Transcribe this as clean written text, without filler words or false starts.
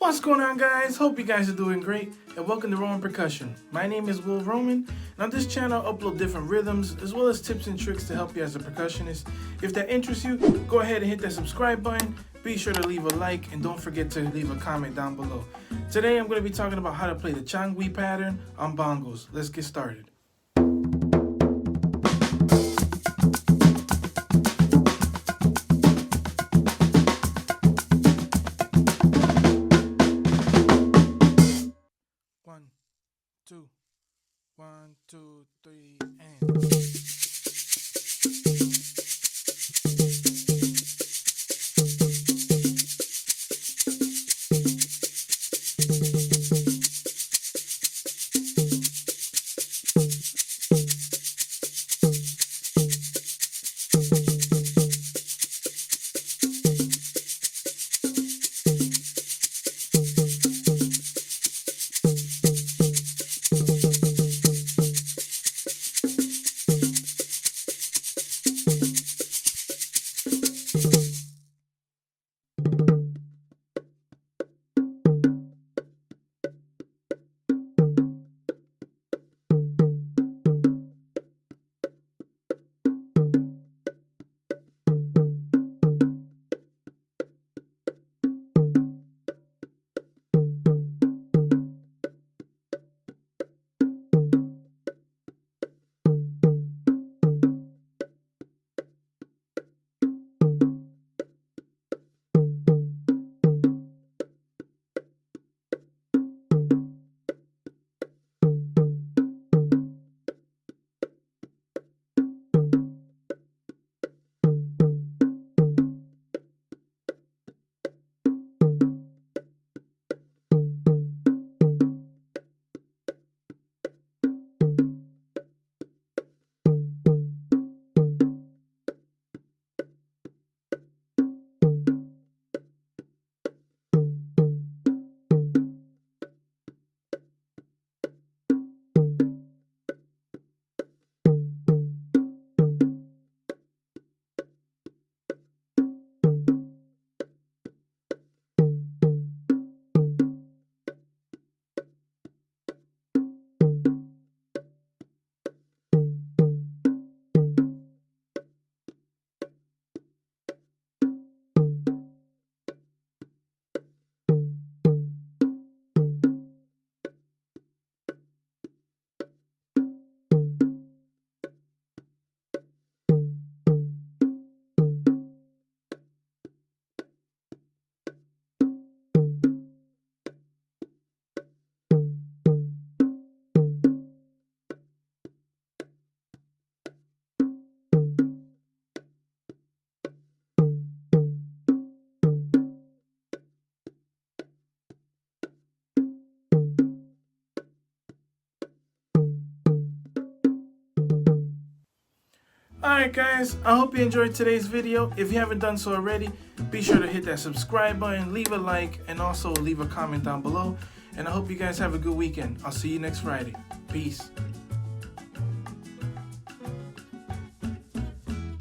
What's going on, guys? Hope you guys are doing great, and welcome to Roman Percussion. My name is Will Roman, and on this channel I upload different rhythms as well as tips and tricks to help you as a percussionist. If that interests you, go ahead and hit that subscribe button. Be sure to leave a like and don't forget to leave a comment down below. Today I'm going to be talking about how to play the Changui pattern on bongos. Let's get started. One, two, 1, 2, 3, and... Alright guys, I hope you enjoyed today's video. If you haven't done so already, be sure to hit that subscribe button, leave a like, and also leave a comment down below. And I hope you guys have a good weekend. I'll see you next Friday. Peace.